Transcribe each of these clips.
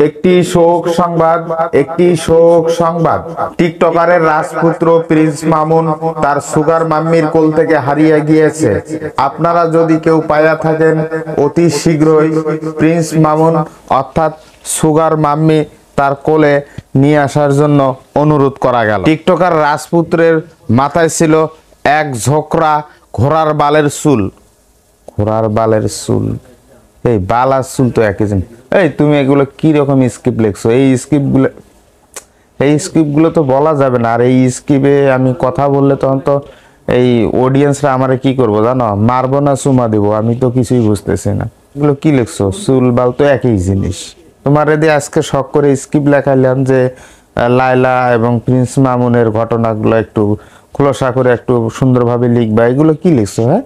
একটি শোক সংবাদ, একটি শোক সংবাদ। টিকটকারের রাজপুত্র প্রিন্স মামুন তার সুগার মাম্মির কোল থেকে হারিয়ে গিয়েছে। আপনারা যদি কেউ পাইয়া থাকেন অতি শীঘ্রই প্রিন্স মামুন অর্থাৎ সুগার মাম্মি তার কোলে নিয়ে আসার জন্য অনুরোধ করা গেল। টিকটকার রাজপুত্রের মাথায় ছিল এক ঝোকরা ঘোড়ার বালের চুল। ঘোড়ার বালের চুল, এই বাল আর চুল তো একই জিনিস। এই তুমি এগুলো কি রকম স্ক্রিপ্ট লিখছো? এই স্ক্রিপ্টগুলো তো বলা যাবে না। আর এই স্ক্রিপ্টে আমি কথা বললে তখন তো এই অডিয়েন্সরা আমারে কি করবো জানো? মারবো না চুমা দিব? আমি তো কিছুই বুঝতেছি না। এগুলো কি লিখছো? চুল বাল তো একই জিনিস। তোমার দিয়ে আজকে শখ করে স্ক্রিপ্ট লেখাইলাম যে লায়লা এবং প্রিন্স মামুনের ঘটনাগুলো একটু খোলসা করে একটু সুন্দরভাবে লিখবা। এগুলো কি লিখছো? হ্যাঁ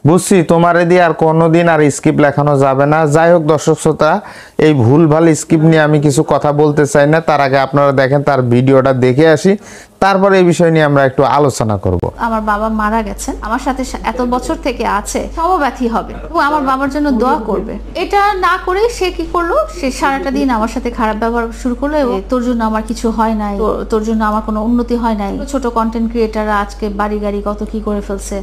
বুঝছি, তোমারে দিয়ে আর কোনোদিন আর স্ক্রিপ্ট লেখানো যাবে না। যাই হোক দর্শক শ্রোতা, এই ভুলভাল স্ক্রিপ্ট নিয়ে আমি কিছু কথা বলতে চাই না। তার আগে আপনারা দেখেন তার ভিডিওটা দেখে আসি, তারপরে এই বিষয় নিয়ে আমরা একটু আলোচনা করব। আমার বাবা মারা গেছেন, আমার সাথে এত বছর থেকে আছে, সমব্যথী হবে এবং আমার বাবার জন্য দোয়া করবে। এটা না করে সে কি করলো, সে সারাটা দিন আমার সাথে খারাপ ব্যবহার শুরু করলো এবং তোর জন্য আমার কিছু হয় নাই, তোর জন্য আমার কোনো উন্নতি হয় নাই, ছোট কন্টেন্ট ক্রিয়েটাররা আজকে বাড়ি গাড়ি কত কি করে ফেলছে।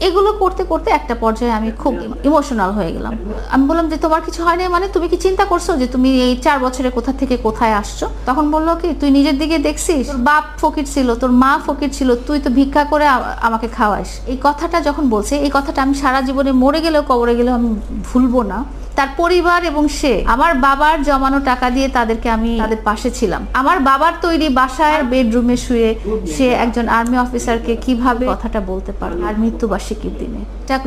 এগুলো করতে করতে একটা পর্যায়ে আমি খুব ইমোশনাল হয়ে গেলাম। আমি বললাম যে তোমার কিছু হয় না, মানে তুমি কি চিন্তা করছো যে তুমি এই 4 বছরে কোথা থেকে কোথায় আসছো? তখন বললো কি, তুই নিজের দিকে দেখছিস, তোর বাপ ফকির ছিল, তোর মা ফকির ছিল, তুই তো ভিক্ষা করে আমাকে খাওয়াস। এই কথাটা যখন বলছে, এই কথাটা আমি সারা জীবনে মরে গেলেও কবরে গেলেও আমি ভুলবো না। তার পরিবার এবং সে আমার বাবার জমানো টাকা দিয়ে তাদেরকে আমি তাদের পাশে ছিলাম। আমার বাবার তৈরি বাসায় বেডরুমে শুয়ে সে একজন আর্মি অফিসারকে কিভাবে কথাটা বলতে পারলো আর মৃত্যুবার্ষিকীর দিনে?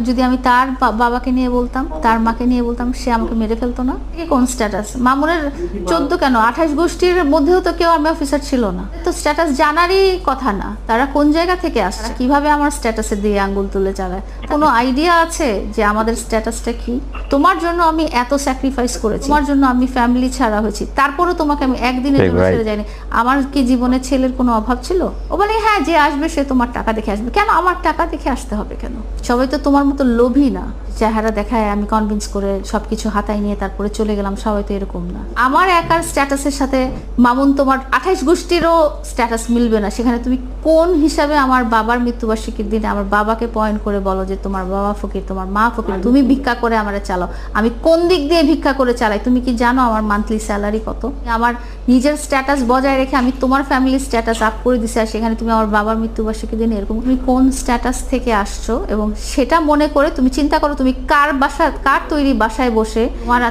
যদি আমি তার বাবাকে নিয়ে বলতাম, তার মাকে নিয়ে বলতাম, সে আমাকে মেরে ফেলতো না? কোন স্ট্যাটাস? মামুনের 14 কেন 28 গোষ্ঠীর মধ্যেও তো কেউ আর্মি অফিসার ছিল না। তো স্ট্যাটাস জানারই কথা না। তারা কোন জায়গা থেকে আসছে, কিভাবে আমার স্ট্যাটাসে দিয়ে আঙ্গুল তুলে চালায়? কোনো আইডিয়া আছে যে আমাদের স্ট্যাটাসটা কি? তোমার জন্য আমি এত স্যাক্রিফাইস করেছি, তোমার জন্য আমি ফ্যামিলি ছাড়া হয়েছি, তারপরও তোমাকে আমি একদিনের জন্য ছেড়ে যাইনি। আমার কি জীবনে ছেলের কোনো অভাব ছিল? ও বলে হ্যাঁ, যে আসবে সে তোমার টাকা দেখে আসবে। কেন আমার টাকা দেখে আসতে হবে কেন? সবাই তো তোমার মতো লোভী না, চেহারা দেখায় আমি কনভিন্স করে সবকিছু হাতায় নিয়ে তারপরে চলে গেলাম। সবাই তো এরকম না। আমার একার স্ট্যাটাসের সাথে মামুন তোমার 28 গোষ্ঠীরও স্ট্যাটাস মিলবে না। সেখানে তুমি কোন হিসাবে আমার বাবার মৃত্যুবার্ষিকীর দিনে আমার বাবাকে পয়েন্ট করে বলো যে তোমার বাবা ফকির, তোমার মা ফকির, তুমি ভিক্ষা করে আমারে চালাও? আমি কোন দিক দিয়ে ভিক্ষা করে চালাই? তুমি কি জানো আমার মান্থলি স্যালারি কত? আমার নিজের স্ট্যাটাস বজায় রেখে আমি তোমার ফ্যামিলির স্ট্যাটাস আপ করে দিছি, আর সেখানে তুমি আমার বাবার মৃত্যুবার্ষিকীর দিনে এরকম? তুমি কোন স্ট্যাটাস থেকে আসছো? এবং সেটা মনে করে তুমি চিন্তা করো, তুমি কার তৈরি বাসায় বসে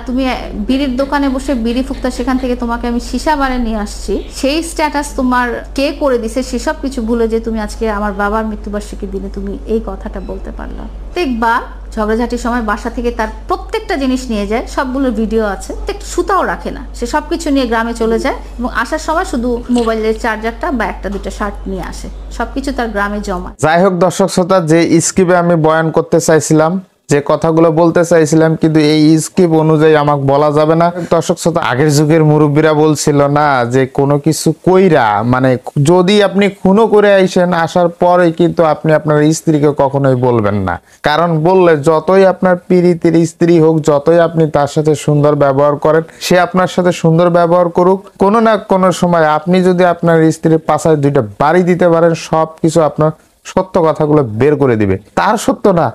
তুমি বিড়ির দোকানে বসে বিড়ি ফুকতা, সেখান থেকে তোমাকে আমি সীসা বারে নিয়ে আসছি। সেই স্ট্যাটাস তোমার কে করে দিছে সেসব কিছু ভুলে যে তুমি আজকে আমার বাবার মৃত্যুবার্ষিকীর দিনে তুমি এই কথাটা বলতে পারলা। দেখবা ঝগড়াঝাটির সময় বাসা থেকে তার প্রত্যেকটা জিনিস নিয়ে যায়, সবগুলো ভিডিও আছে, সুতাও রাখে না, সে সবকিছু নিয়ে গ্রামে চলে যায় এবং আসার সময় শুধু মোবাইলের চার্জারটা বা একটা দুটো শার্ট নিয়ে আসে, সবকিছু তার গ্রামে জমা। যাই হোক দর্শক শ্রোতা, যে স্ক্রিপ্টে আমি বয়ান করতে চাইছিলাম, যে কথাগুলো বলতে চাইছিলাম, কিন্তু এই স্ক্রিপ্ট অনুযায়ী আমাকে বলা যাবে না। দর্শক শ্রোতা, আগের যুগের মুরব্বীরা বলছিল না যে কোনো কিছু কইরা, মানে যদি আপনি খুনও করে আইসেন, আসার পরে কিন্তু আপনি আপনার স্ত্রীকে কখনোই বলবেন না। কারণ বললে যতই আপনার পীড়িতের স্ত্রী হোক, যতই আপনি তার সাথে সুন্দর ব্যবহার করেন, সে আপনার সাথে সুন্দর ব্যবহার করুক, কোনো না কোনো সময় আপনি যদি আপনার স্ত্রীর পাশায় 2টা বাড়ি দিতে পারেন, সবকিছু আপনার সত্য কথাগুলো বের করে দিবে। তার সত্য না,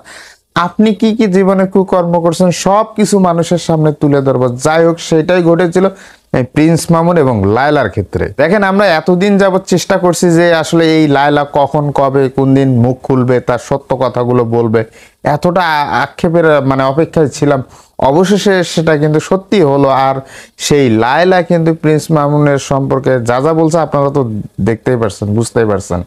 আপনি কি কি জীবনে কুকর্ম করছেন সবকিছু মানুষের সামনে তুলে ধরবো। যাই হোক, সেটাই ঘটেছিল প্রিন্স মামুন এবং লায়লার ক্ষেত্রে। দেখেন, আমরা এতদিন যাবত চেষ্টা করছি যে আসলে এই লায়লা কখন, কবে, কোন দিন মুখ খুলবে, তার সত্য কথাগুলো বলবে, এতটা আক্ষেপের মানে অপেক্ষায় ছিলাম। অবশেষে সেটা কিন্তু সত্যি হলো। আর সেই লায়লা কিন্তু প্রিন্স মামুনের সম্পর্কে যা যা বলছে আপনারা তো দেখতেই পারছেন, বুঝতেই পারছেন।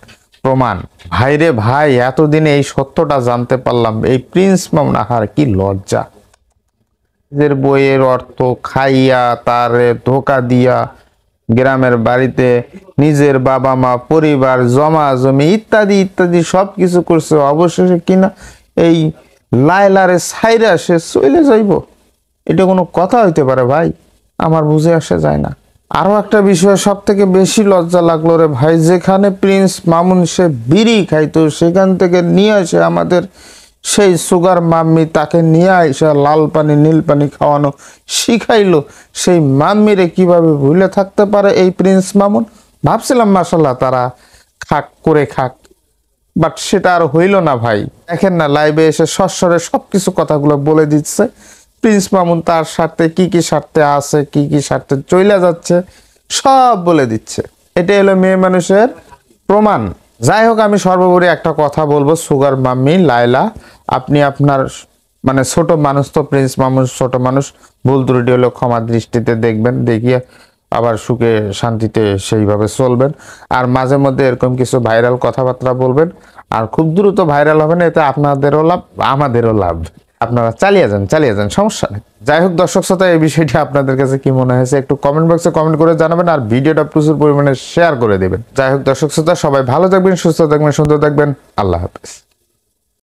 প্রমাণ ভাই রে ভাই, এতদিনে এই সত্যটা জানতে পারলাম। এই প্রিন্স মামুন, আহার কি লজ্জা! নিজের বইয়ের অর্থ খাইয়া, তার ধোকা দিয়া গ্রামের বাড়িতে নিজের বাবা মা, পরিবার, জমা জমি ইত্যাদি ইত্যাদি সবকিছু করছে। অবশেষে কিনা এই লায়লারে ছাইরা সে চলে যাইব? এটা কোনো কথা হইতে পারে ভাই? আমার বুঝে আসা যায় না। আরো একটা বিষয় সব থেকে বেশি লজ্জা লাগলো রে ভাই, যেখানে প্রিন্স মামুন সে বিড়ি খাইতো, সেখান থেকে নিয়ে আসে আমাদের সেই সুগার মাম্মি তাকে নিয়ে আইসা লাল পানি নীল পানি খাওয়ানো শিখাইলো। সেই মাম্মিরে কিভাবে ভুলে থাকতে পারে এই প্রিন্স মামুন? ভাবছিলাম মাশাল্লাহ তারা খাক করে খাক, বাট সেটা আর হইল না ভাই। দেখেন না, লাইভে এসে সস্বরে সবকিছু কথাগুলো বলে দিচ্ছে। প্রিন্স মামুন তার স্বার্থে কি কি স্বার্থে আছে, কি কি স্বার্থে চলে যাচ্ছে, সব বলে দিচ্ছে। এটা হলো মেয়ে মানুষের প্রমাণ। যাই হোক, আমি সর্বোপরি একটা কথা বলবো, সুগার মাম্মি লায়লা, আপনি আপনার মানে ছোট মানুষ তো, প্রিন্স মামুন ছোট মানুষ, ভুল ত্রুটি হলো ক্ষমা দৃষ্টিতে দেখবেন, দেখিয়ে আবার সুখে শান্তিতে সেইভাবে চলবেন। আর মাঝে মধ্যে এরকম কিছু ভাইরাল কথাবার্তা বলবেন, আর খুব দ্রুত ভাইরাল হবেন, এতে আপনাদেরও লাভ আমাদেরও লাভ। আপনারা চালিয়ে যান, সমস্যা নেই। যাই হোক দর্শক শ্রোতা, এই বিষয়টি আপনাদের কাছে কি মনে হয়েছে একটু কমেন্ট বক্সে কমেন্ট করে জানাবেন, আর ভিডিওটা প্রচুর পরিমাণে শেয়ার করে দেবেন। যাই হোক দর্শক শ্রোতা, সবাই ভালো থাকবেন, সুস্থ থাকবেন, সুন্দর থাকবেন। আল্লাহ হাফেজ।